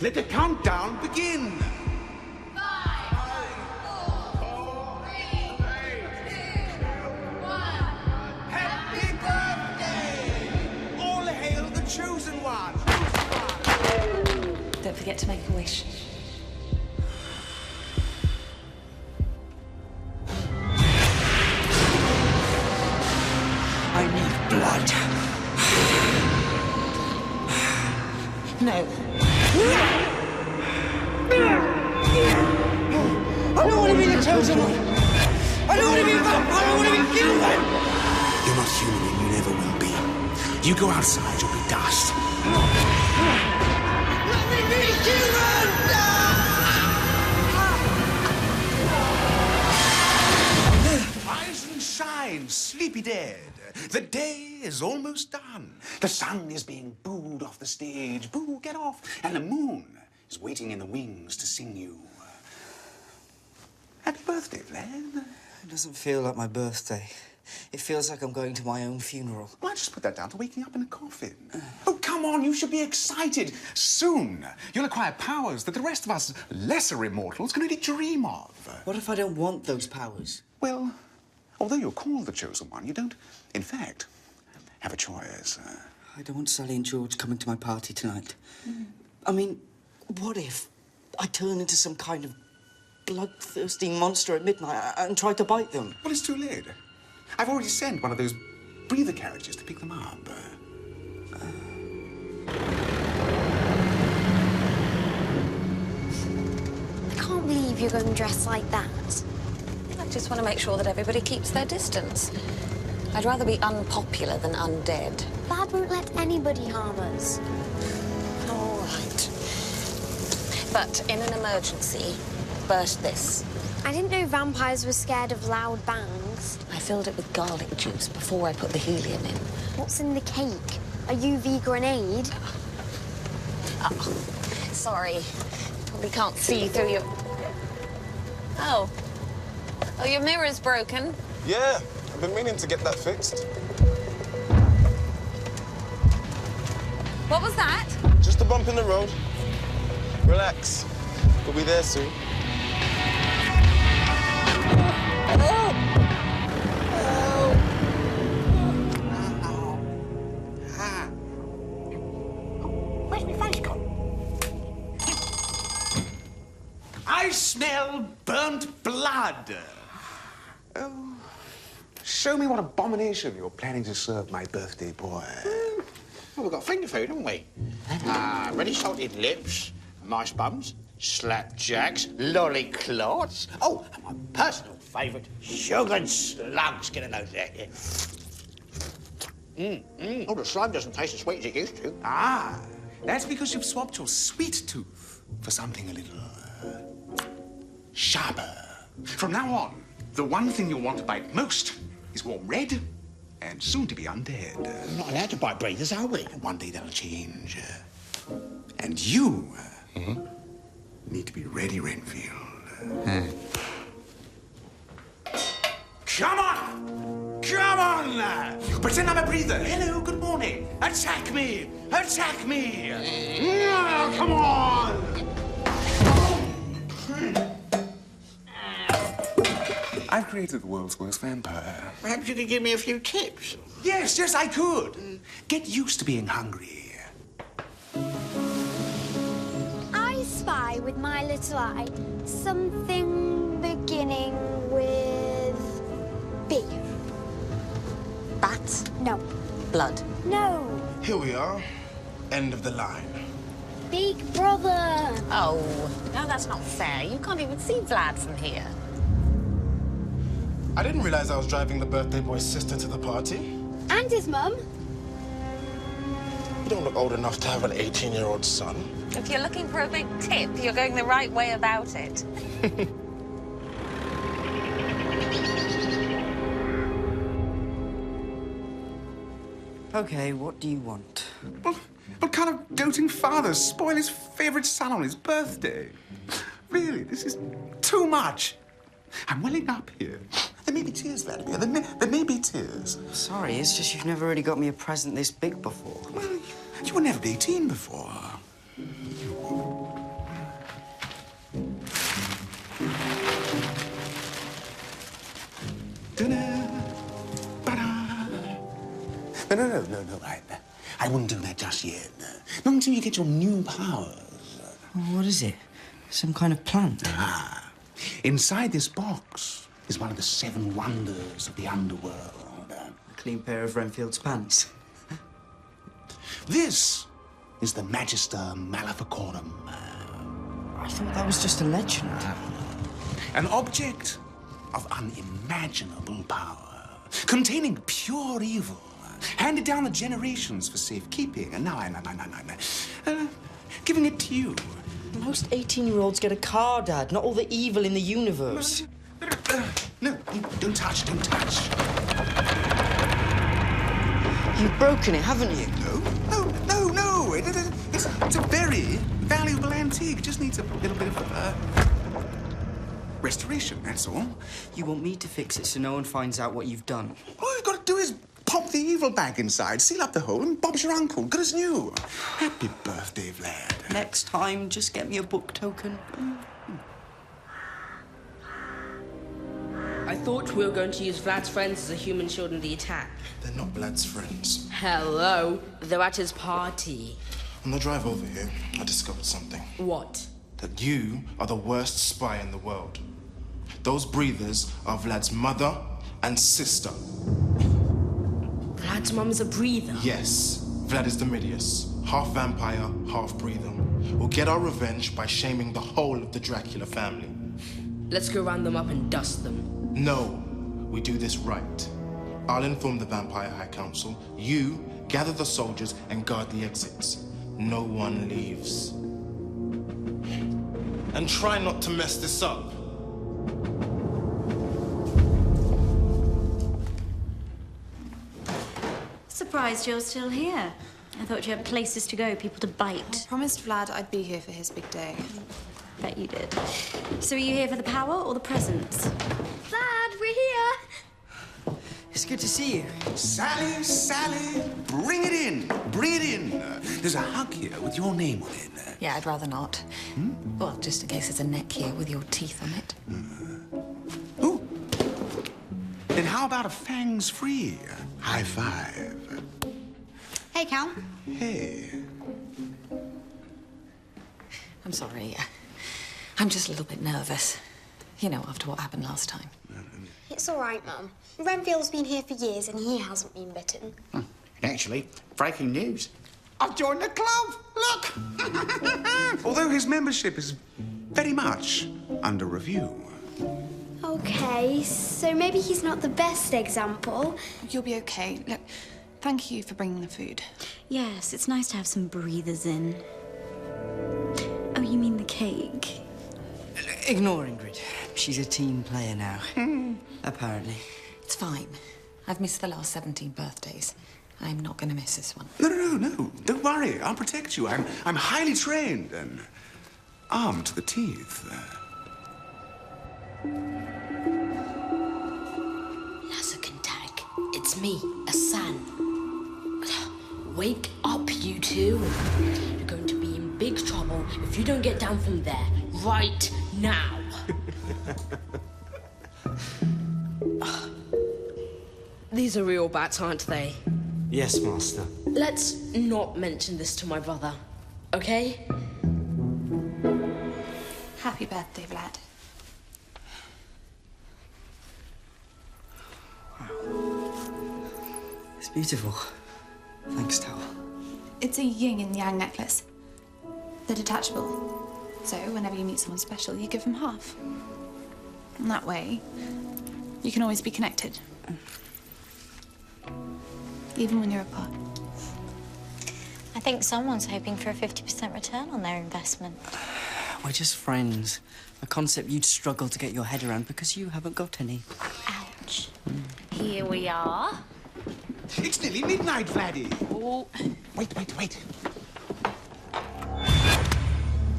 Let the countdown begin. 5, 4, 3, 2, 1. Happy birthday! All hail the chosen one. Don't forget to make a wish. I need blood. No. I don't want to be the chosen one. I don't want to be a vampire. I want to be human. You're not human and you never will be. You go outside, you'll be dust. Let me be human! Rise and shine, sleepy dead. The day is almost done. The sun is being booed off the stage. Boo, get off. And the moon is waiting in the wings to sing you. Happy birthday, lad. It doesn't feel like my birthday. It feels like I'm going to my own funeral. Well, I just put that down to waking up in a coffin. Oh, come on, you should be excited. Soon, you'll acquire powers that the rest of us lesser immortals can only dream of. What if I don't want those powers? Well, although you're called the Chosen One, you don't, in fact, have a choice. I don't want Sally and George coming to my party tonight. I mean, what if I turn into some kind of bloodthirsty monster at midnight and try to bite them? Well, it's too late. I've already sent one of those breather carriages to pick them up. I can't believe you're going dressed like that. I just want to make sure that everybody keeps their distance. I'd rather be unpopular than undead. Dad won't let anybody harm us. All right. But in an emergency, burst this. I didn't know vampires were scared of loud bangs. I filled it with garlic juice before I put the helium in. What's in the cake? A UV grenade? Oh, sorry. Probably can't see through your... Oh. Oh, your mirror's broken. Yeah, I've been meaning to get that fixed. What was that? Just a bump in the road. Relax. We'll be there soon. Where's my face gone? I smell burnt blood. Oh, show me what abomination you're planning to serve my birthday boy. Well, we've got finger food, haven't we? Ready salted lips, mice bums, slapjacks, lollyclots. Oh, and my personal favourite, sugared slugs. Get a nose there. Yeah. Oh, the slime doesn't taste as sweet as it used to. Ah, that's because you've swapped your sweet tooth for something a little sharper. From now on, the one thing you'll want to bite most is warm red and soon to be undead. We're not allowed to bite breathers, are we? One day that'll change. And you need to be ready, Renfield. Come on! Come on! Pretend I'm a breather. Hello, good morning. Attack me! Attack me! Come on! I've created the world's worst vampire. Perhaps you could give me a few tips. Yes, I could. Get used to being hungry. I spy with my little eye something beginning with B. Bat? No. Blood? No. Here we are. End of the line. Big brother. Oh, no, that's not fair. You can't even see Vlad from here. I didn't realize I was driving the birthday boy's sister to the party. And his mum. You don't look old enough to have an 18-year-old son. If you're looking for a big tip, you're going the right way about it. Okay, what do you want? What kind of doting father spoil his favourite son on his birthday? Really, this is too much. I'm welling up here. There may be tears, Vladimir. There may be tears. Sorry, it's just you've never really got me a present this big before. Well, you were never 18 before. No. I wouldn't do that just yet. Not until you get your new powers. What is it? Some kind of plant? Inside this box is one of the 7 wonders of the underworld. A clean pair of Renfield's pants. This is the Magister Maleficorum. I thought that was just a legend. An object of unimaginable power, containing pure evil, handed down the generations for safekeeping, and now I'm giving it to you. Most 18-year-olds get a car, Dad, not all the evil in the universe. No, don't touch. You've broken it, haven't you? No. It's a very valuable antique. It just needs a little bit of restoration, that's all. You want me to fix it so no one finds out what you've done? All you've got to do is pop the evil back inside, seal up the hole, and Bob's your uncle. Good as new. Happy birthday, Vlad. Next time, just get me a book token. I thought we were going to use Vlad's friends as a human shield in the attack. They're not Vlad's friends. Hello, they're at his party. On the drive over here, I discovered something. What? That you are the worst spy in the world. Those breathers are Vlad's mother and sister. Vlad's mum is a breather? Yes, Vlad is the Midius. Half vampire, half breather. We'll get our revenge by shaming the whole of the Dracula family. Let's go round them up and dust them. No, we do this right. I'll inform the Vampire High Council. You gather the soldiers and guard the exits. No one leaves. And try not to mess this up. Surprised you're still here. I thought you had places to go, people to bite. I promised Vlad I'd be here for his big day. Bet you did. So are you here for the power or the presents? Vlad, we're here! It's good to see you. Sally, bring it in. There's a hug here with your name on it. Yeah, I'd rather not. Well, just in case there's a neck here with your teeth on it. Ooh. Then how about a fangs-free high five? Hey, Cal. Hey. I'm sorry. I'm just a little bit nervous. You know, after what happened last time. It's all right, Mum. Renfield's been here for years and he hasn't been bitten. And actually, breaking news. I've joined the club. Look. Although his membership is very much under review. Okay, so maybe he's not the best example. You'll be okay. Look, thank you for bringing the food. Yes, it's nice to have some breathers in. Oh, you mean the cake? Ignore Ingrid. She's a team player now. Apparently. It's fine. I've missed the last 17 birthdays. I'm not going to miss this one. No. Don't worry. I'll protect you. I'm highly trained and armed to the teeth. Nasakantag, it's me, Asan. Wake up, you two. You're going to be in big trouble if you don't get down from there right now. These are real bats, aren't they? Yes, Master. Let's not mention this to my brother, okay? Happy birthday, Vlad. It's beautiful. Thanks, Tal. It's a yin and yang necklace. They're detachable. So whenever you meet someone special, you give them half. And that way, you can always be connected. Even when you're apart. I think someone's hoping for a 50% return on their investment. We're just friends. A concept you'd struggle to get your head around because you haven't got any. Ouch. Here we are. It's nearly midnight, Vladdy. Oh. Wait.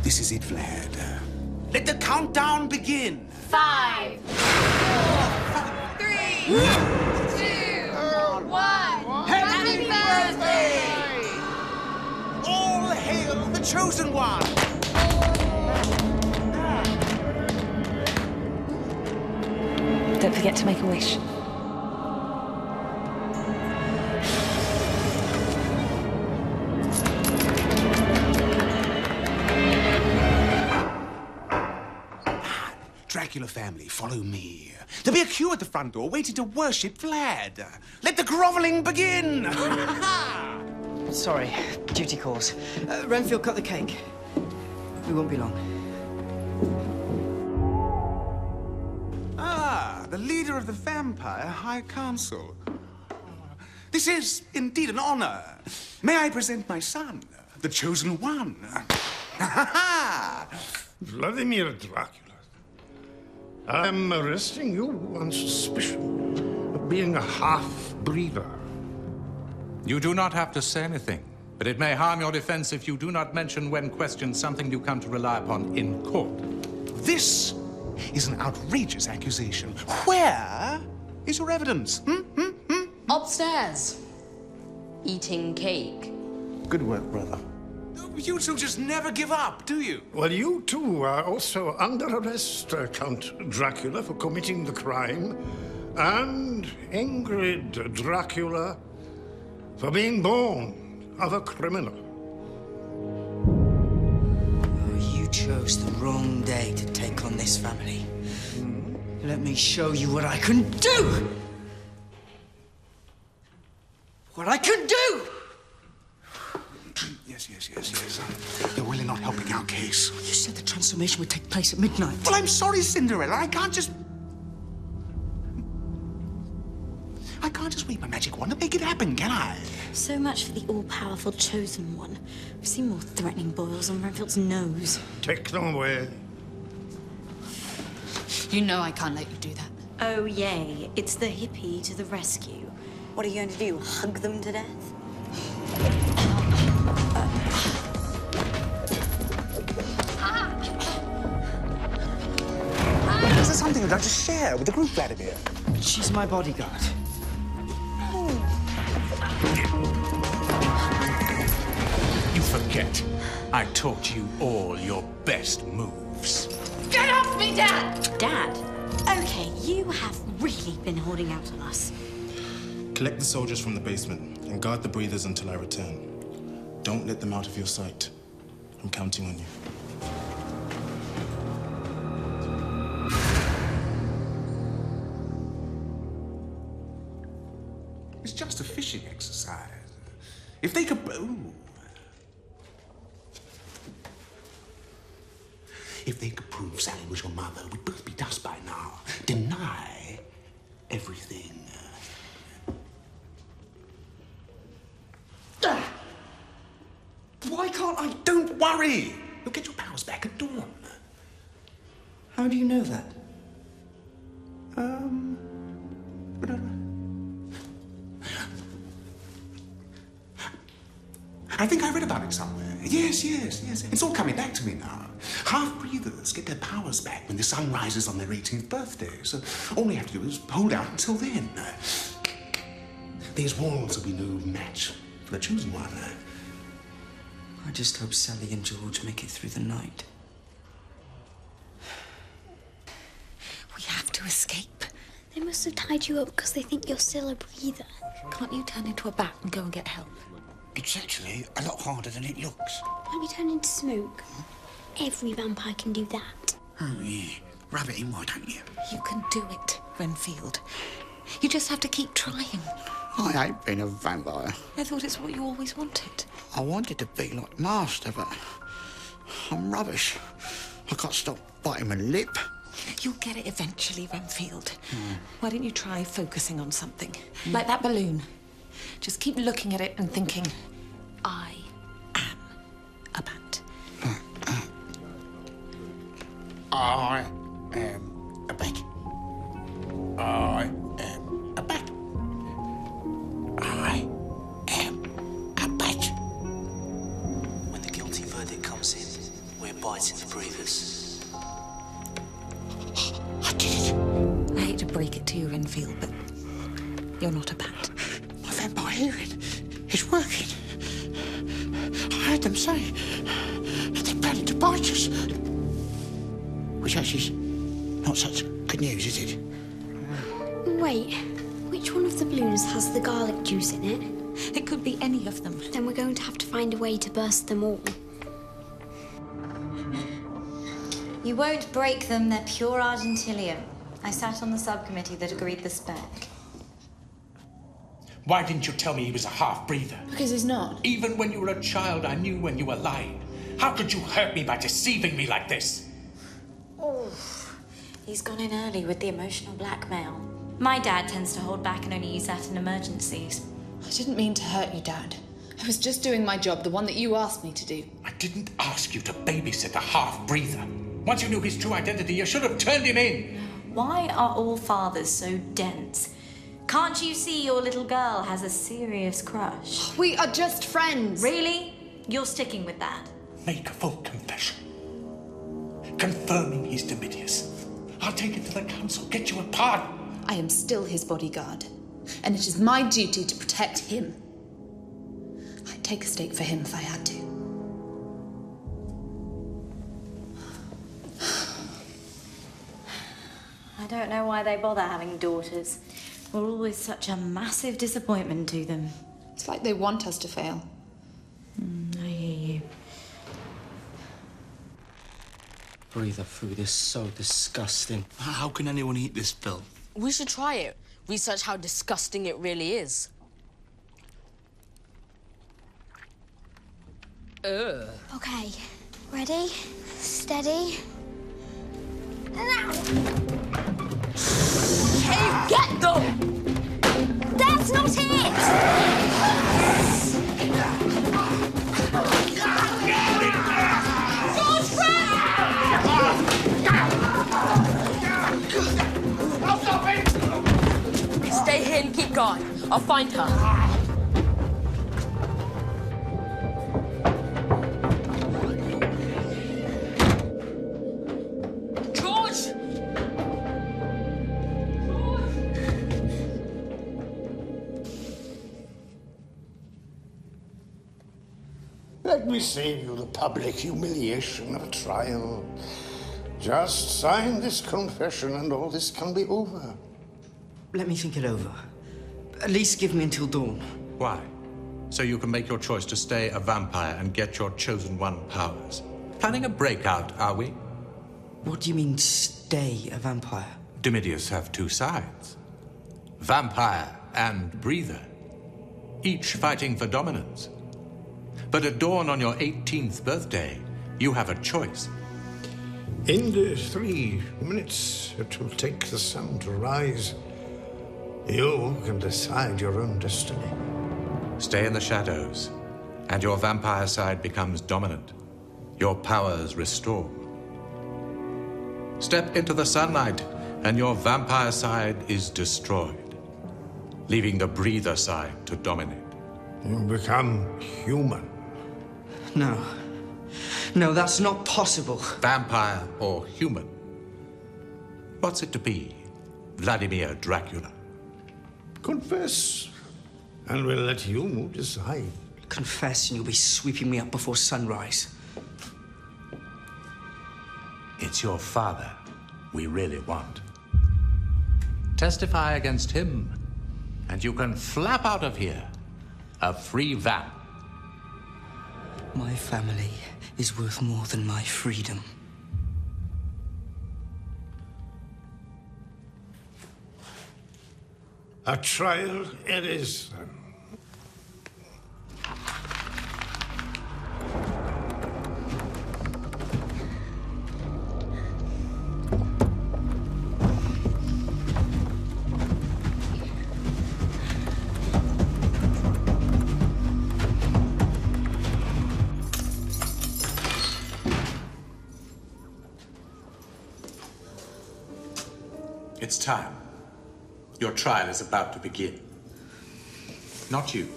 This is it, Vlad. Let the countdown begin. 5, 4, 3, 2, 1. Happy birthday! All hail the chosen one. Don't forget to make a wish. Dracula family, follow me. There'll be a queue at the front door waiting to worship Vlad. Let the groveling begin! Sorry, duty calls. Renfield, cut the cake. We won't be long. Ah, the leader of the Vampire High Council. This is indeed an honor. May I present my son, the chosen one? Vladimir Dracula. I am arresting you on suspicion of being a half-breeder. You do not have to say anything, but it may harm your defense if you do not mention when questioned something you come to rely upon in court. This is an outrageous accusation. Where is your evidence? Upstairs. Eating cake. Good work, brother. You two just never give up, do you? Well, you too are also under arrest, Count Dracula, for committing the crime, and Ingrid Dracula for being born of a criminal. You chose the wrong day to take on this family. Let me show you what I can do! What I can do! Yes. You're really not helping our case. You said the transformation would take place at midnight. Well, I'm sorry, Cinderella. I can't just wave my magic wand and make it happen, can I? So much for the all-powerful chosen one. I've seen more threatening boils on Renfield's nose. Take them away. You know I can't let you do that. Oh, yay. It's the hippie to the rescue. What are you going to do, hug them to death? Is there something you'd like to share with the group, Vladimir? She's my bodyguard. You forget. I taught you all your best moves. Get off me, Dad! Dad? Okay, you have really been holding out on us. Collect the soldiers from the basement and guard the breathers until I return. Don't let them out of your sight. I'm counting on you. It's just a fishing exercise. If they could... Ooh. If they could prove Sally was your mother, we'd both be dust by now. Deny everything. Why can't I? Don't worry. You'll get your powers back at dawn. How do you know that? I think I read about it somewhere. Yes. It's all coming back to me now. Half-breathers get their powers back when the sun rises on their 18th birthday, so all we have to do is hold out until then. These walls will be no match for the chosen one. I just hope Sally and George make it through the night. We have to escape. They must have tied you up because they think you're still a breather. Can't you turn into a bat and go and get help? It's actually a lot harder than it looks. Won't you turn into smoke? Every vampire can do that. Oh, yeah. Rub it in, why don't you? You can do it, Renfield. You just have to keep trying. I ain't been a vampire. I thought it's what you always wanted. I wanted to be like Master, but I'm rubbish. I can't stop biting my lip. You'll get it eventually, Renfield. Why don't you try focusing on something? Like that balloon. Just keep looking at it and thinking, I am a bat. I am a bat. I am a bat. I am a bat. When the guilty verdict comes in, we're biting the breathers. I did it. I hate to break it to you, Renfield, but you're not a bat. My vampire hearing is working. I heard them say they're planning to bite us. Which actually is not such good news, is it? Wait, which one of the balloons has the garlic juice in it? It could be any of them. Then we're going to have to find a way to burst them all. You You won't break them. They're pure Argentinium. I sat on the subcommittee that agreed the spec. Why didn't you tell me he was a half-breather? Because he's not. Even when you were a child, I knew when you were lying. How could you hurt me by deceiving me like this? Oh, he's gone in early with the emotional blackmail. My dad tends to hold back and only use that in emergencies. I didn't mean to hurt you, Dad. I was just doing my job, the one that you asked me to do. I didn't ask you to babysit a half-breather. Once you knew his true identity, you should have turned him in. Why are all fathers so dense? Can't you see your little girl has a serious crush? We are just friends. Really? You're sticking with that? Make a full confession. Confirming he's Domitius. I'll take it to the council, get you a pardon. I am still his bodyguard, and it is my duty to protect him. I'd take a stake for him if I had to. I don't know why they bother having daughters. We're always such a massive disappointment to them. It's like they want us to fail. I hear you. Breather food is so disgusting. How can anyone eat this filth? We should try it. Research how disgusting it really is. Ugh. Okay, ready, steady. Hey, get them! That's not it! I'll stop it! Stay here and keep going. I'll find her. Let me save you the public humiliation of a trial. Just sign this confession and all this can be over. Let me think it over. At least give me until dawn. Why? So you can make your choice to stay a vampire and get your chosen one powers. Planning a breakout, are we? What do you mean, stay a vampire? Domitius have two sides. Vampire and breather. Each fighting for dominance. But at dawn on your 18th birthday, you have a choice. In the 3 minutes it will take the sun to rise, you can decide your own destiny. Stay in the shadows, and your vampire side becomes dominant. Your powers restored. Step into the sunlight, and your vampire side is destroyed, leaving the breather side to dominate. You become human. No. No, that's not possible. Vampire or human? What's it to be? Vladimir Dracula? Confess, and we'll let you decide. Confess, and you'll be sweeping me up before sunrise. It's your father we really want. Testify against him, and you can flap out of here a free vamp. My family is worth more than my freedom. A trial it is, then. It's time. Your trial is about to begin. Not you.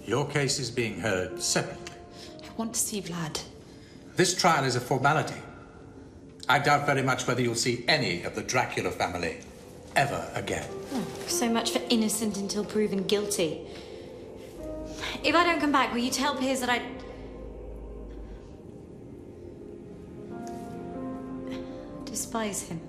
Your case is being heard separately. I want to see Vlad. This trial is a formality. I doubt very much whether you'll see any of the Dracula family ever again. Oh, so much for innocent until proven guilty. If I don't come back, will you tell Piers that I despise him?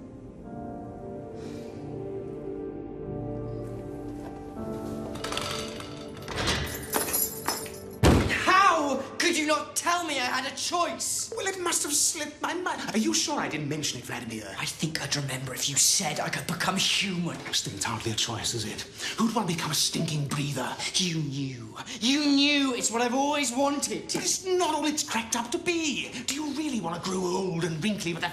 How could you not tell me I had a choice. Well, it must have slipped my mind. Are you sure I didn't mention it, Vladimir? I think I'd remember if you said I could become human. Still, it's hardly a choice, is it? Who'd want to become a stinking breather? You knew. You knew. It's what I've always wanted. But it's not all it's cracked up to be. Do you really want to grow old and wrinkly with a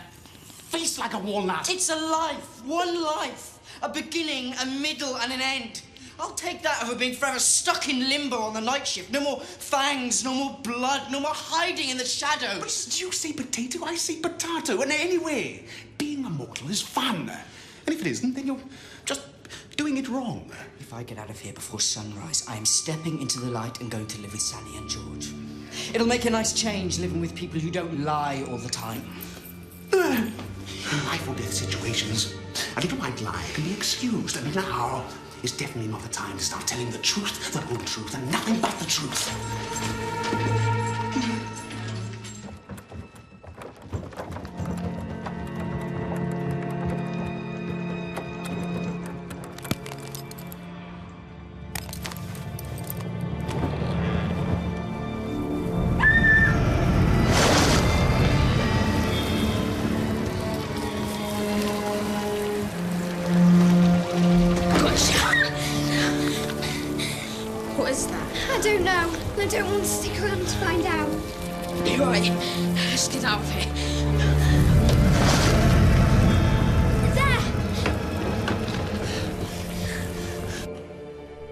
face like a walnut? It's a life. One life. A beginning, a middle, and an end. I'll take that over being forever stuck in limbo on the night shift. No more fangs, no more blood, no more hiding in the shadows. But you say potato, I say potato. And anyway, being a mortal is fun. And if it isn't, then you're just doing it wrong. If I get out of here before sunrise, I am stepping into the light and going to live with Sally and George. It'll make a nice change living with people who don't lie all the time. In life or death situations, a little white lie can be excused, and now is definitely not the time to start telling the truth, the whole truth, and nothing but the truth. What is that? I don't know. I don't want to stick around to find out. You're right. Let's get out of here.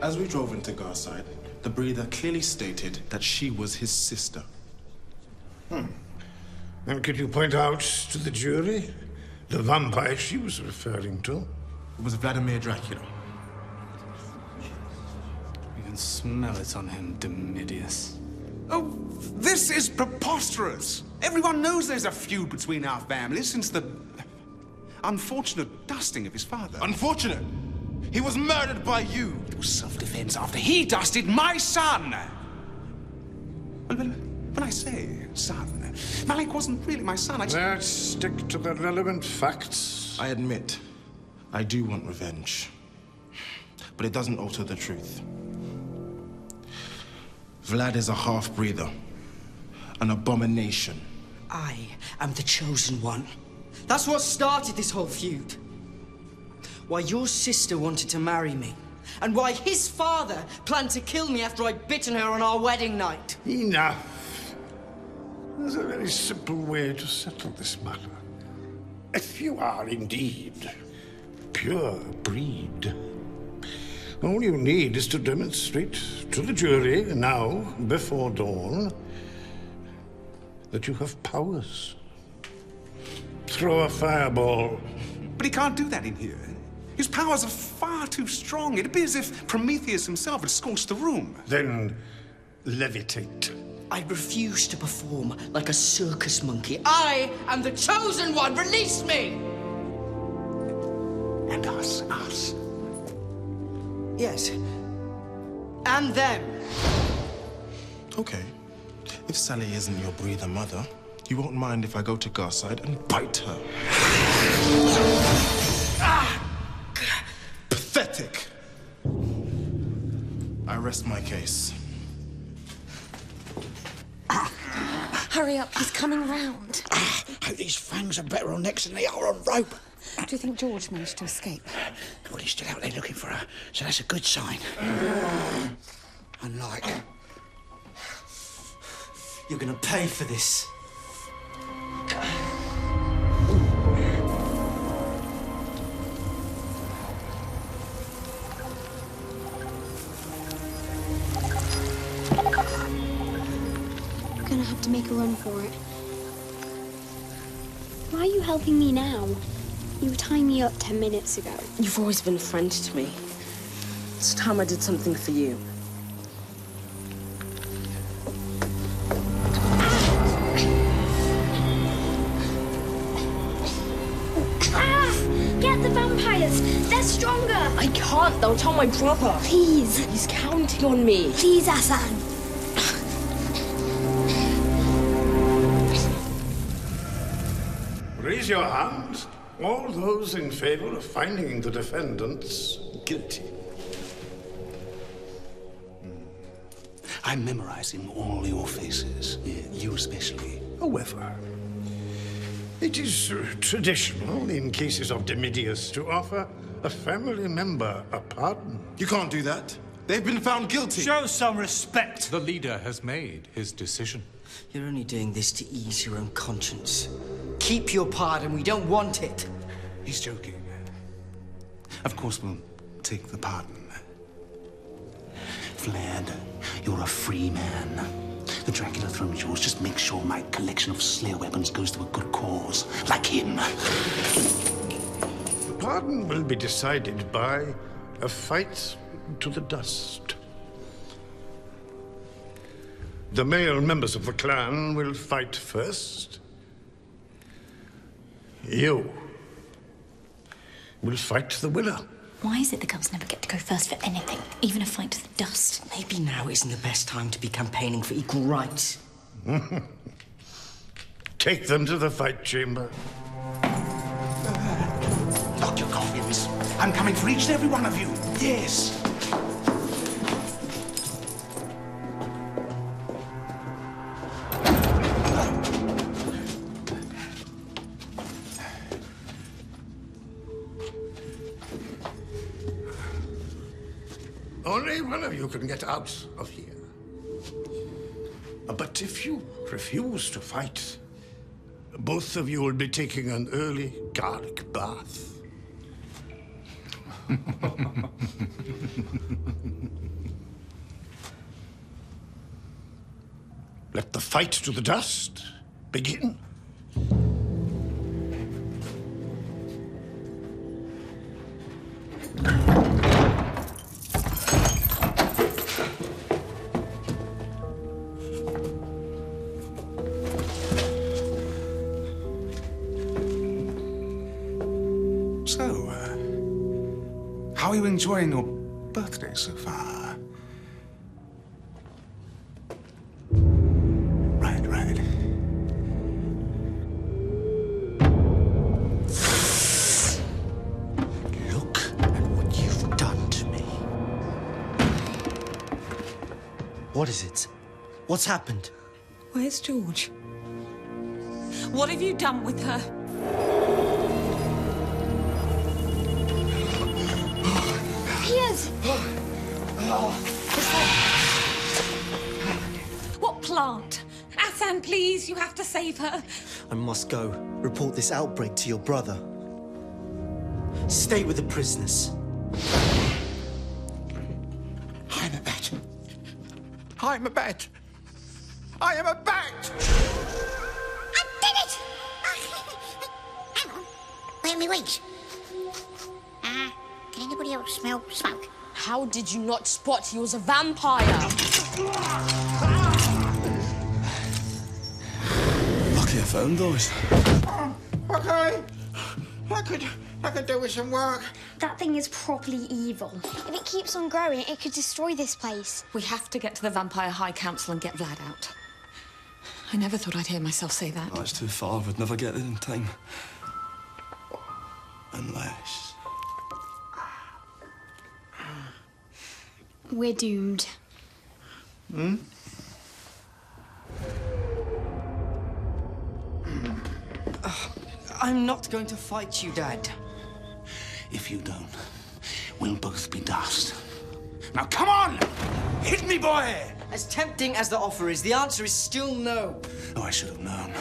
As we drove into Garside, the breather clearly stated that she was his sister. And could you point out to the jury the vampire she was referring to? It was Vladimir Dracula. You can smell it on him, Demidius. Oh, this is preposterous. Everyone knows there's a feud between our families since the unfortunate dusting of his father. Unfortunate? He was murdered by you. It was self-defense after he dusted my son. When I say son, Malik wasn't really my son. Let's stick to the relevant facts. I admit, I do want revenge. But it doesn't alter the truth. Vlad is a half-breather. An abomination. I am the chosen one. That's what started this whole feud. Why your sister wanted to marry me. And why his father planned to kill me after I'd bitten her on our wedding night. Enough. There's a very simple way to settle this matter. If you are indeed pure breed, all you need is to demonstrate to the jury now, before dawn, that you have powers. Throw a fireball. But he can't do that in here. His powers are far too strong. It'd be as if Prometheus himself had scorched the room. Then levitate. I refuse to perform like a circus monkey. I am the chosen one. Release me! And us. Yes. And them. Okay. If Sally isn't your breather mother, you won't mind if I go to Garside and bite her. Pathetic. I rest my case. Hurry up, he's coming round. These fangs are better on necks than they are on rope. Do you think George managed to escape? Well, he's still out there looking for her, so that's a good sign. Unlike... You're gonna pay for this. I'm gonna have to make a run for it. Why are you helping me now? You were tying me up 10 minutes ago. You've always been a friend to me. It's time I did something for you. Get the vampires! They're stronger! I can't, they'll tell my brother. Please! He's counting on me. Please, Hassan! Raise your hands. All those in favor of finding the defendants guilty. I'm memorizing all your faces, you especially. However, it is traditional in cases of Demidius to offer a family member a pardon. You can't do that. They've been found guilty. Show some respect. The leader has made his decision. You're only doing this to ease your own conscience. Keep your pardon. We don't want it. He's joking. Of course we'll take the pardon. Vlad, you're a free man. The Dracula throne's yours. Just make sure my collection of slayer weapons goes to a good cause, like him. The pardon will be decided by a fight to the dust. The male members of the clan will fight first. You will fight the winner. Why is it the girls never get to go first for anything, even a fight to the dust? Maybe now isn't the best time to be campaigning for equal rights. Take them to the fight chamber. Lock your coffins. I'm coming for each and every one of you. Yes. Only one of you can get out of here. But if you refuse to fight, both of you will be taking an early garlic bath. Let the fight to the dust begin. So, how are you enjoying your birthday so far? Right. Look at what you've done to me. What is it? What's happened? Where's George? What have you done with her? Piers! What plant? Asan, please, you have to save her. I must go. Report this outbreak to your brother. Stay with the prisoners. I'm a bat. I'm a bat. I am a bat! I did it! Hang on. Where are my wings? Can anybody else smell smoke? How did you not spot he was a vampire? Lucky I found those. Okay. I could do with some work. That thing is properly evil. If it keeps on growing, it could destroy this place. We have to get to the Vampire High Council and get Vlad out. I never thought I'd hear myself say that. Oh, it's too far. We'd never get there in time. Unless... We're doomed. I'm not going to fight you, Dad. If you don't, we'll both be dust. Now come on! Hit me, boy! As tempting as the offer is, the answer is still no. Oh, I should have known.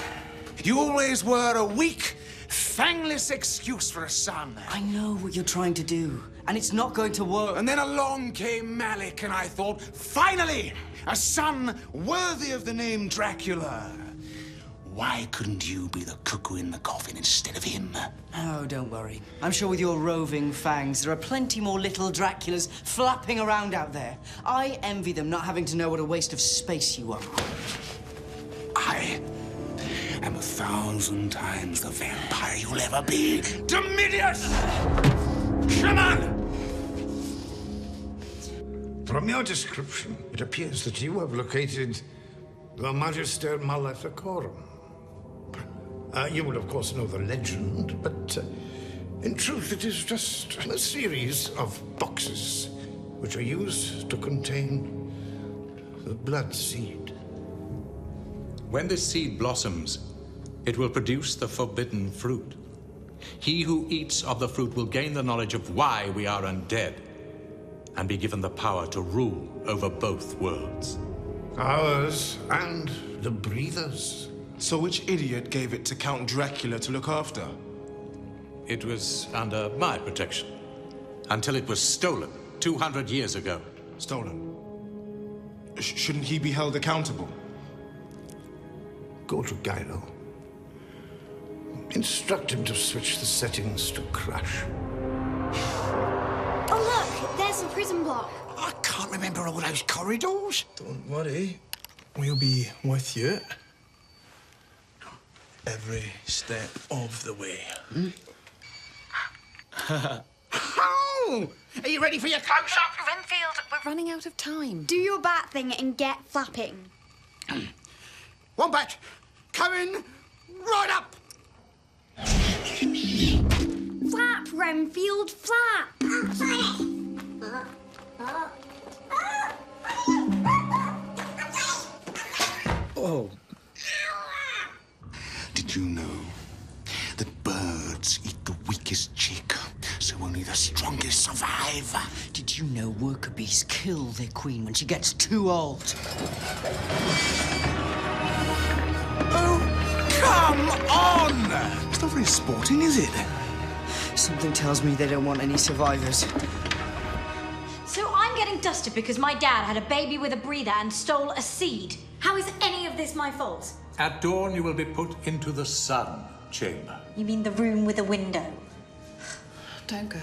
You always were a weak, fangless excuse for a son. I know what you're trying to do, and it's not going to work. And then along came Malik, and I thought, finally, a son worthy of the name Dracula. Why couldn't you be the cuckoo in the coffin instead of him? Oh, don't worry. I'm sure with your roving fangs, there are plenty more little Draculas flapping around out there. I envy them not having to know what a waste of space you are. I am 1,000 times the vampire you'll ever be. Demidius! Come on! From your description, it appears that you have located the Magister Maleficorum. You will, of course, know the legend, but in truth, it is just a series of boxes which are used to contain the blood seed. When this seed blossoms, it will produce the forbidden fruit. He who eats of the fruit will gain the knowledge of why we are undead and be given the power to rule over both worlds. Ours and the breathers. So which idiot gave it to Count Dracula to look after? It was under my protection until it was stolen 200 years ago. Stolen? Shouldn't he be held accountable? Go to Gyro. Instruct him to switch the settings to crash. Oh, look, there's the prison block. I can't remember all those corridors. Don't worry. We'll be with you every step of the way. Oh! Are you ready for your close-up? Renfield, we're running out of time. Do your bat thing and get flapping. Wombat, coming right up! Flap, Renfield, flap! Oh. Did you know that birds eat the weakest chick, so only the strongest survive? Did you know worker bees kill their queen when she gets too old? Oh, come on! It's not very sporting, is it? Something tells me they don't want any survivors. So I'm getting dusted because my dad had a baby with a breather and stole a seed. How is any of this my fault? At dawn, you will be put into the sun chamber. You mean the room with a window? Don't go.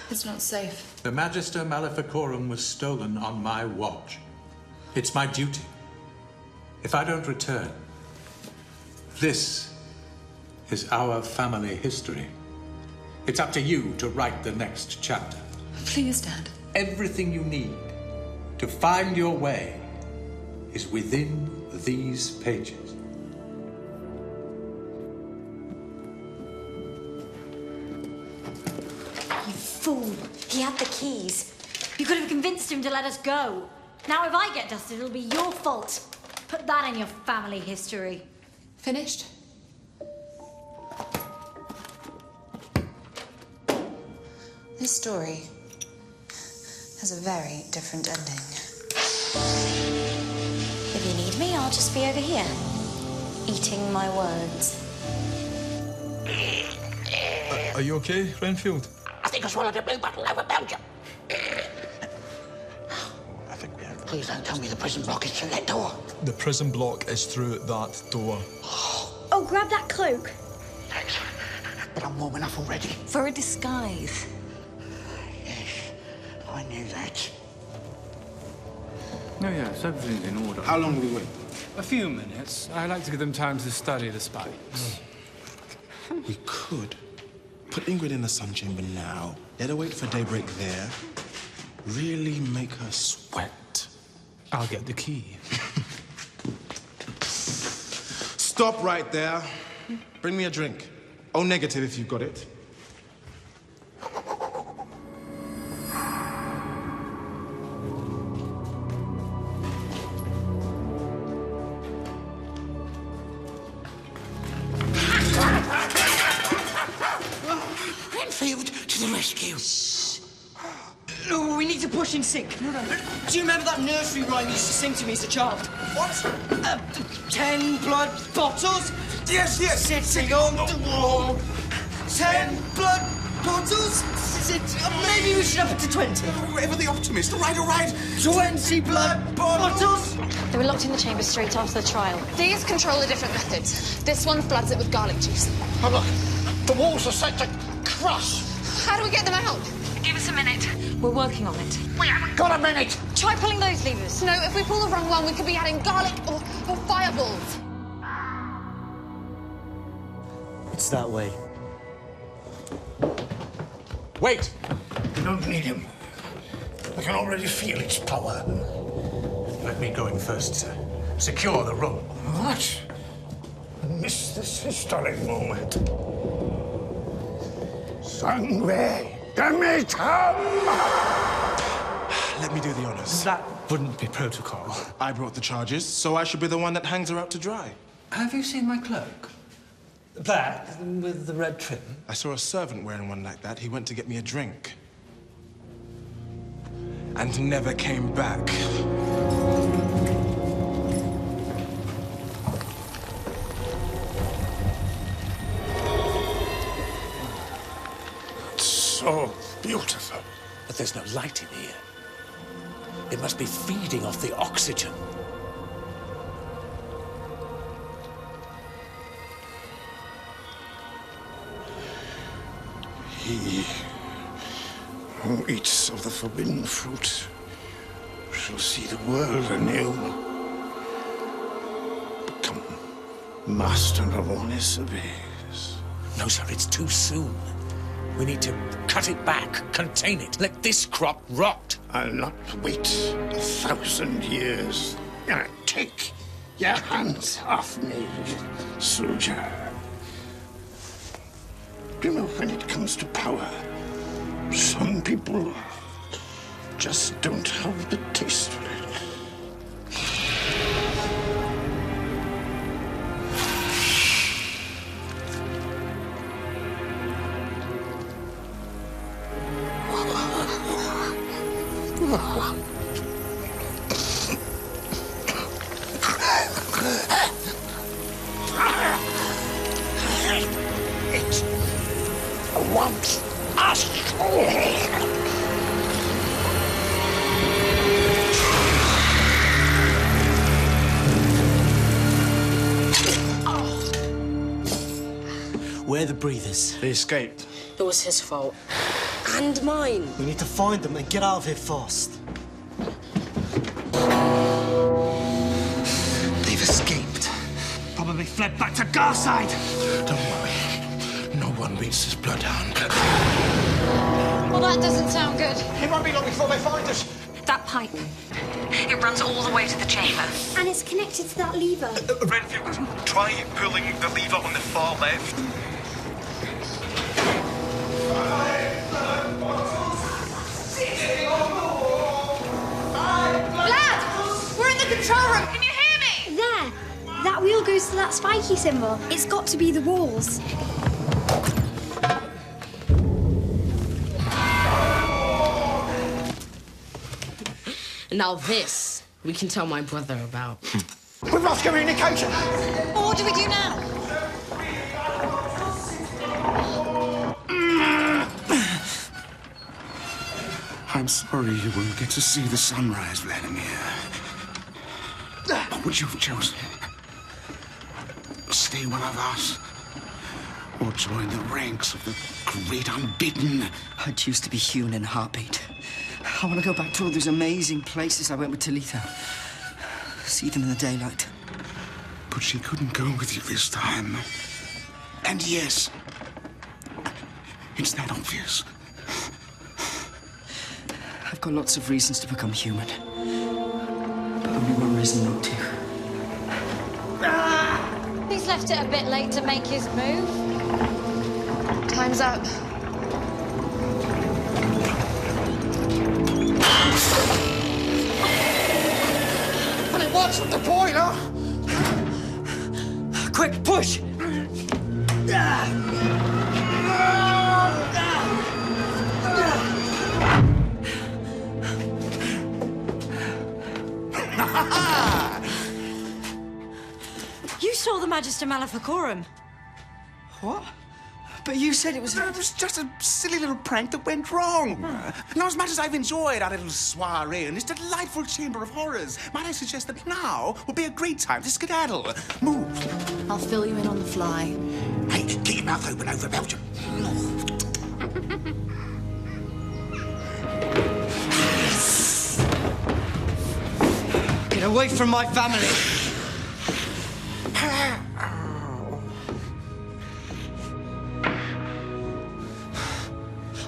It's not safe. The Magister Maleficorum was stolen on my watch. It's my duty. If I don't return, this is our family history. It's up to you to write the next chapter. Please, Dad. Everything you need to find your way is within these pages. You fool. He had the keys. You could have convinced him to let us go. Now if I get dusted, it'll be your fault. Put that in your family history. Finished? This story has a very different ending. If you need me, I'll just be over here, eating my words. Are you okay, Renfield? I think I swallowed a blue bottle over Belgium. I think we have... Please don't tell me the prison block is through that door. The prison block is through that door. Oh, grab that cloak. Thanks. But I'm warm enough already. For a disguise. Yes, I knew that. No, yes, everything's in order. How long will we wait? A few minutes. I like to give them time to study the spikes. We could put Ingrid in the sun chamber now, let her wait for daybreak there, really make her sweat. I'll get the key. Stop right there. Bring me a drink. Oh, negative if you've got it. Renfield, to the rescue. No, we need to push in sync. Do you remember that nursery rhyme you used to sing to me as a child? What? 10 blood bottles? Yes, yes. Sitting on the wall. 10 blood bottles? Maybe we should up it to 20. Ever the optimist. All right. 20 blood bottles? They were locked in the chamber straight after the trial. These control the different methods. This one floods it with garlic juice. Oh, look. The walls are set to crush. How do we get them out? Give us a minute. We're working on it. We haven't got a minute. Try pulling those levers. No, if we pull the wrong one, we could be adding garlic or fireballs. It's that way. Wait! You don't need him. I can already feel its power. Let me go in first, sir. Secure the room. What? I missed this historic moment. Sangue, damn it! Let me do the honors. That wouldn't be protocol. I brought the charges, so I should be the one that hangs her out to dry. Have you seen my cloak? Black, with the red trim. I saw a servant wearing one like that. He went to get me a drink. And never came back. So beautiful. But there's no light in here. It must be feeding off the oxygen. He who eats of the forbidden fruit shall see the world anew. Become master of all he surveys. No, sir, it's too soon. We need to cut it back, contain it, let this crop rot. I'll not wait 1,000 years. Take your hands off me, soldier. You know, when it comes to power, some people just don't have the taste for it. Where are the breathers? They escaped. It was his fault. And mine. We need to find them and get out of here fast. They've escaped. Probably fled back to Garside. Don't worry. No one beats this bloodhound. Well, that doesn't sound good. It won't be long before they find us. That pipe. It runs all the way to the chamber. And it's connected to that lever. Renfield, try pulling the lever on the far left. Lad! We're in the control room! Can you hear me? There! That wheel goes to that spiky symbol. It's got to be the walls. Now this, we can tell my brother about. We've lost communication. Well, what do we do now? I'm sorry you won't get to see the sunrise, Vladimir. What would you have chosen? Stay one of us? Or join the ranks of the great unbidden? I'd choose to be human in a heartbeat. I want to go back to all those amazing places I went with Talitha. See them in the daylight. But she couldn't go with you this time. And yes, it's that obvious. I've got lots of reasons to become human. But only one reason not to. He's left it a bit late to make his move. Time's up. Well, what's the point, huh? Quick, push! You saw the Magister Maleficorum. What? But you said it was... It was just a silly little prank that went wrong. Now, as much as I've enjoyed our little soiree in this delightful chamber of horrors, might I suggest that now would be a great time to skedaddle. Move. I'll fill you in on the fly. Hey, keep your mouth open over Belgium. Get away from my family!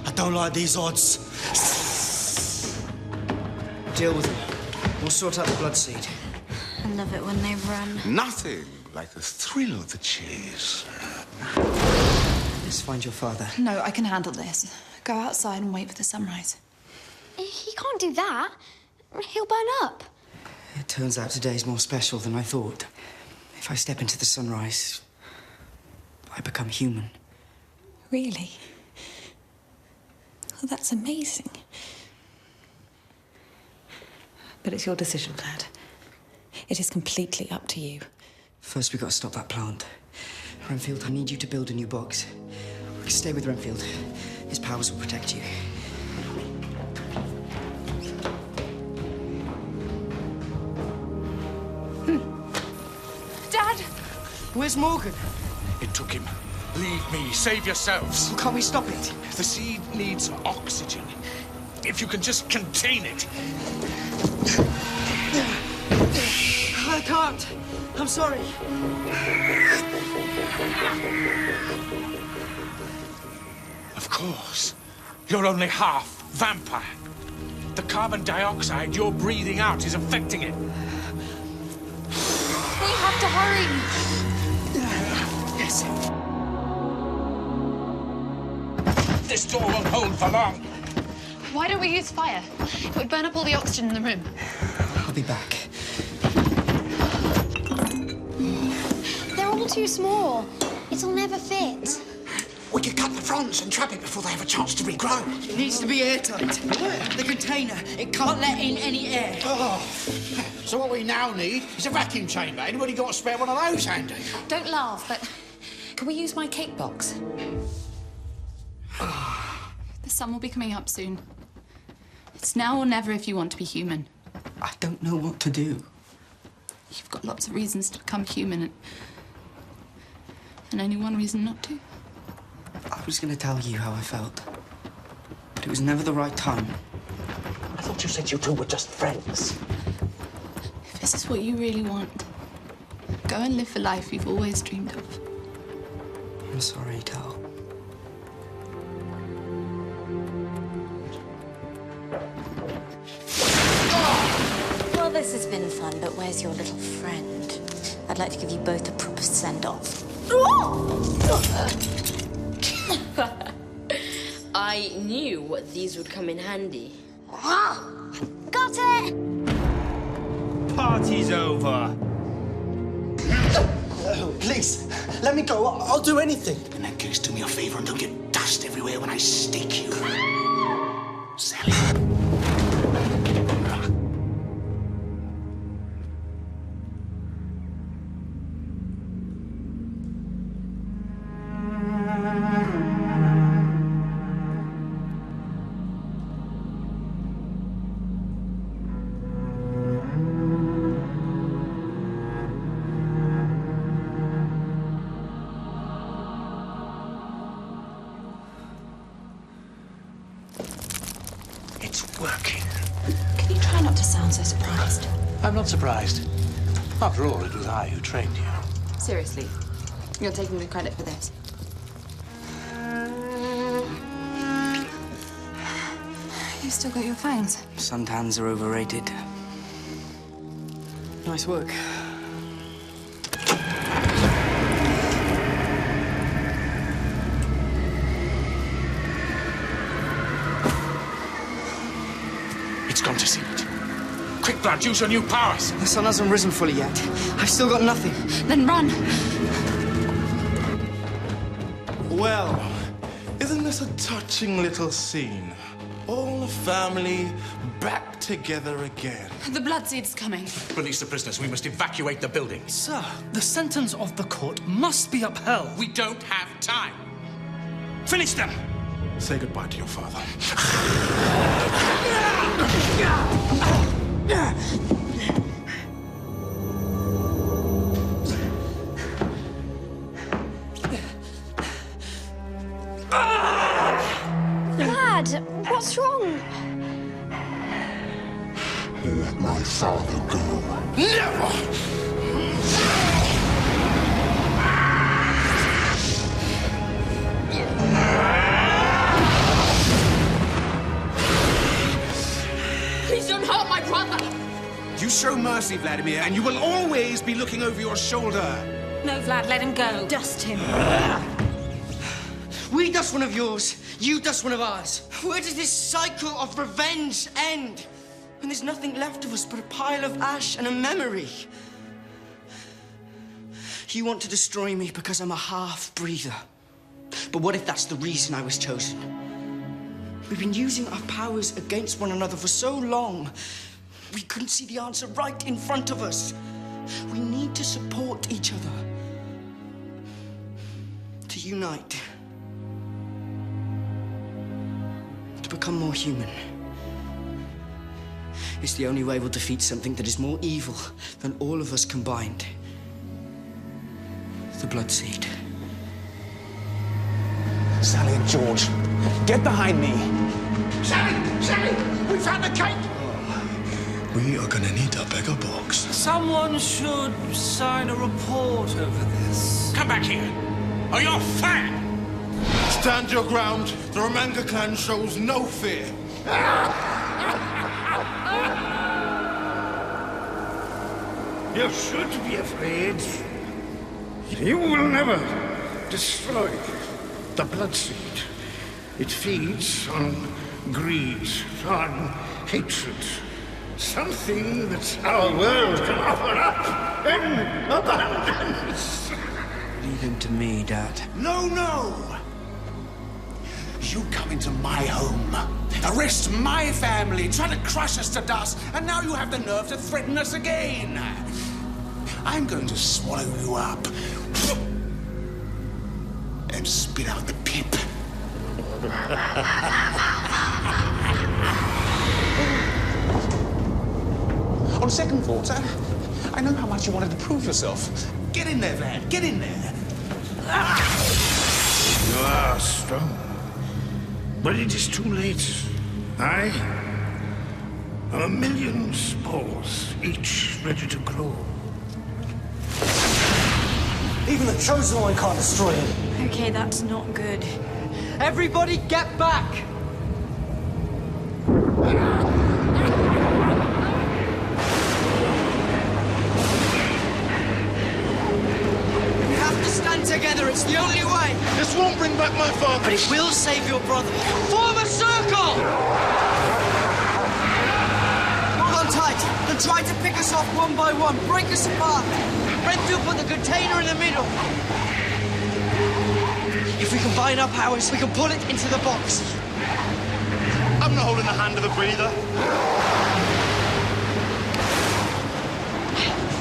I don't like these odds. Deal with it. We'll sort out the blood seed. I love it when they run. Nothing like the thrill of the chase. Let's find your father. No, I can handle this. Go outside and wait for the sunrise. He can't do that. He'll burn up. It turns out today's more special than I thought. If I step into the sunrise, I become human. Really? Oh, that's amazing. But it's your decision, Vlad. It is completely up to you. First, we got to stop that plant. Renfield, I need you to build a new box. Stay with Renfield. His powers will protect you. Dad! Where's Morgan? It took him. Leave me. Save yourselves. Can't we stop it? The seed needs oxygen. If you can just contain it. I can't. I'm sorry. Of course. You're only half vampire. The carbon dioxide you're breathing out is affecting it. We have to hurry. Yes. This door won't hold for long. Why don't we use fire? It would burn up all the oxygen in the room. I'll be back. They're all too small. It'll never fit. We could cut the fronds and trap it before they have a chance to regrow. It needs to be airtight. The container, it can't let in any air. Oh. So what we now need is a vacuum chamber. Anybody got a spare one of those handy? Don't laugh, but can we use my cake box? The sun will be coming up soon. It's now or never if you want to be human. I don't know what to do. You've got lots of reasons to become human and only one reason not to. I was going to tell you how I felt, but it was never the right time. I thought you said you two were just friends. If this is what you really want, go and live the life you've always dreamed of. I'm sorry, Tal. Well, this has been fun, but where's your little friend? I'd like to give you both a proper send-off. I knew these would come in handy. Got it! Party's over. Oh, please, let me go. I'll do anything. In that case, do me a favor and don't get dust everywhere when I stick you. Sally. It's working. Can you try not to sound so surprised? I'm not surprised. After all, it was I who trained you. Seriously, you're taking the credit for this. You've still got your fangs. Suntans are overrated. Nice work. It's gone to seed. Quick, Blood, use your new powers. The sun hasn't risen fully yet. I've still got nothing. Then run. Well, isn't this a touching little scene? All the family back together again. The bloodseed's coming. Release the prisoners. We must evacuate the building. Sir, the sentence of the court must be upheld. We don't have time. Finish them! Say goodbye to your father. Dad, what's wrong? Let my father go. Never! Please don't hurt my brother! You show mercy, Vladimir, and you will always be looking over your shoulder. No, Vlad, let him go. Dust him. We dust one of yours, you dust one of ours. Where does this cycle of revenge end? When there's nothing left of us but a pile of ash and a memory. You want to destroy me because I'm a half-breather. But what if that's the reason I was chosen? We've been using our powers against one another for so long, we couldn't see the answer right in front of us. We need to support each other. To unite. To become more human. It's the only way we'll defeat something that is more evil than all of us combined. The Blood Seed. Sally and George, get behind me. Sally! Sally! We found the cake! We are gonna need a bigger box. Someone should sign a report over this. Come back here, or you're fired! Stand your ground. The Romanga clan shows no fear. You should be afraid. You will never destroy the Blood Seed. It feeds on greed, on hatred. Something that our world can offer up in abundance. Leave him to me, Dad. No, no! You come into my home, arrest my family, try to crush us to dust, and now you have the nerve to threaten us again. I'm going to swallow you up and spit out the pip. On second thoughts, I know how much you wanted to prove yourself. Get in there, Vlad. Get in there. You are strong, but it is too late. I am a million spores, each ready to grow. Even the Chosen One can't destroy him. Okay, that's not good. Everybody get back! We have to stand together, it's the only way! This won't bring back my father! But it will save your brother! Form a circle! Hold on tight, and try to pick us off one by one, break us apart! Renfield put the container in the middle! If we combine our powers, we can pull it into the box. I'm not holding the hand of a breather.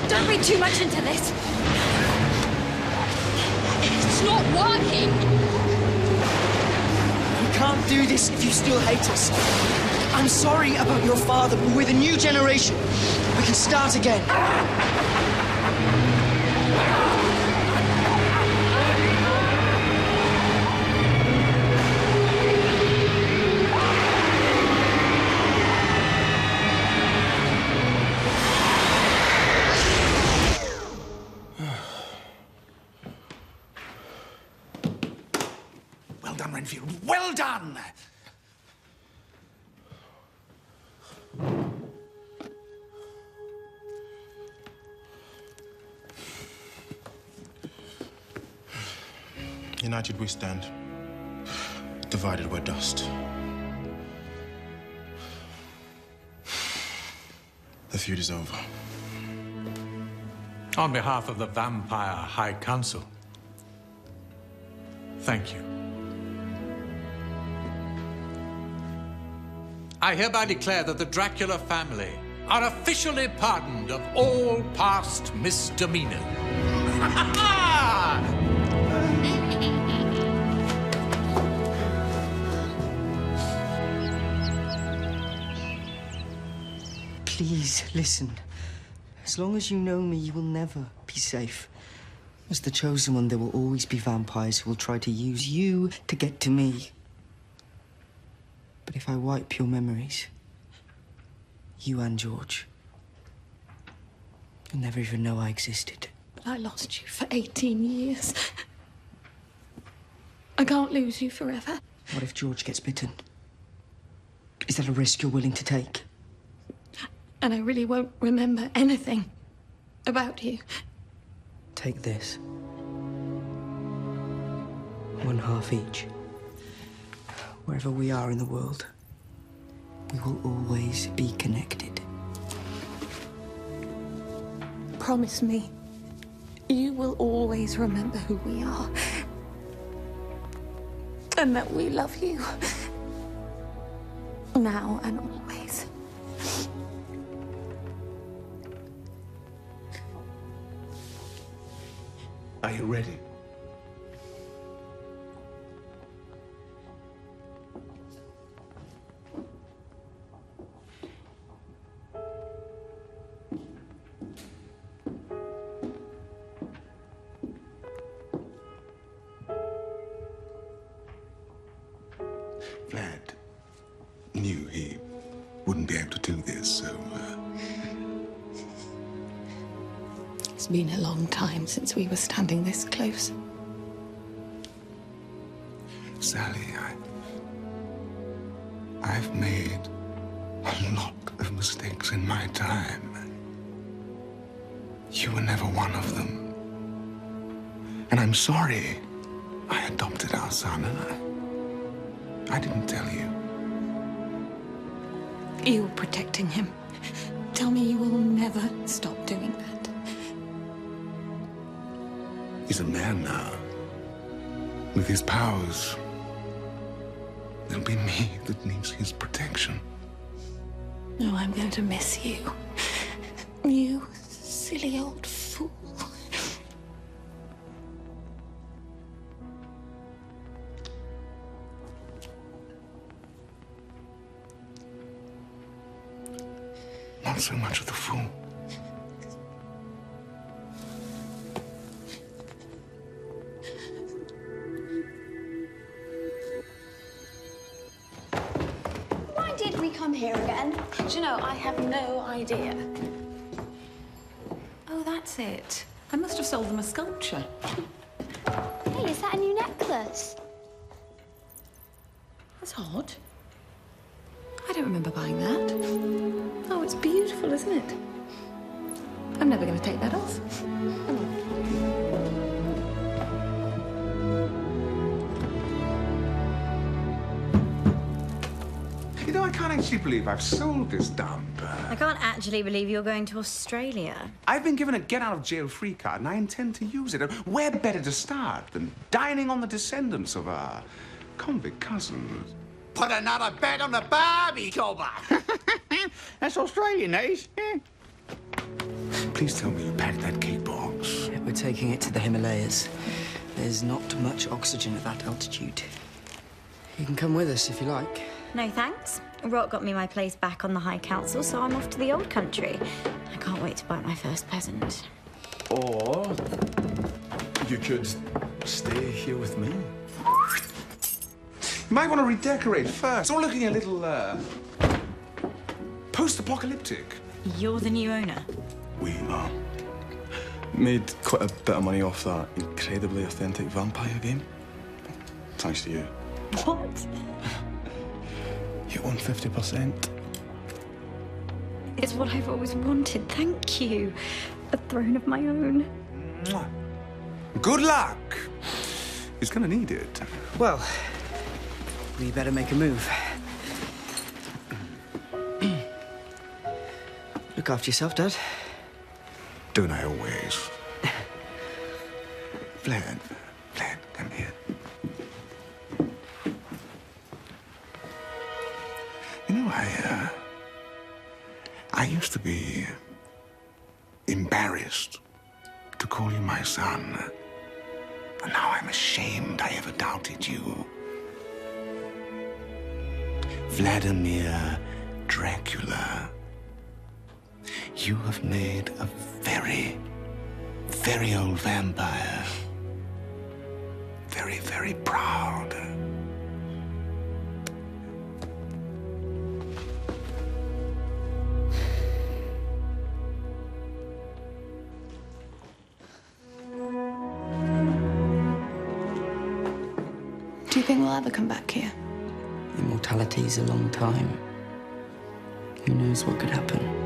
Don't read too much into this. It's not working. We can't do this if you still hate us. I'm sorry about your father, but we're the new generation. We can start again. Well done, Renfield. Well done! United we stand. Divided we're dust. The feud is over. On behalf of the Vampire High Council, thank you. I hereby declare that the Dracula family are officially pardoned of all past misdemeanor. Please, listen. As long as you know me, you will never be safe. As the Chosen One, there will always be vampires who will try to use you to get to me. But if I wipe your memories, you and George, you'll never even know I existed. I lost you for 18 years. I can't lose you forever. What if George gets bitten? Is that a risk you're willing to take? And I really won't remember anything about you. Take this. 1/2 each. Wherever we are in the world, we will always be connected. Promise me, you will always remember who we are. And that we love you. Now and always. Are you ready? Vlad knew he wouldn't be able to do this, so... It's been a long time since we were standing this close. Sally, I've made a lot of mistakes in my time. You were never one of them. And I'm sorry I adopted our son, and I didn't tell you. You're protecting him. Tell me you will never stop doing that. He's a man now. With his powers, it'll be me that needs his protection. Oh, I'm going to miss you. You silly old fool. Not so much of the fool. Why did we come here again? Do you know, I have no idea. Oh, that's it. I must have sold them a sculpture. Hey, is that a new necklace? That's odd. I don't remember buying that. Oh, it's beautiful, isn't it? I'm never going to take that off. Come on. You know, I can't actually believe I've sold this dump. I can't actually believe you're going to Australia. I've been given a get-out-of-jail-free card, and I intend to use it. Where better to start than dining on the descendants of our convict cousins? Put another bet on the Barbie cobber. That's Australian, that is. Yeah. Please tell me you packed that cake box. Yeah, we're taking it to the Himalayas. There's not much oxygen at that altitude. You can come with us if you like. No thanks. Rot got me my place back on the High Council, so I'm off to the old country. I can't wait to bite my first peasant. Or you could stay here with me. You might want to redecorate first. It's all looking a little, post-apocalyptic. You're the new owner. We are. Made quite a bit of money off that incredibly authentic vampire game. Thanks to you. What? You own 50%. It's what I've always wanted. Thank you. A throne of my own. Mwah. Good luck. He's gonna need it. Well, we better make a move. Look after yourself, Dad. Don't I always? Vlad, come here. You know, I used to be embarrassed to call you my son. And now I'm ashamed I ever doubted you. Vladimir Dracula. You have made a very, very old vampire very, very proud. Do you think we'll ever come back here? Immortality's a long time. Who knows what could happen?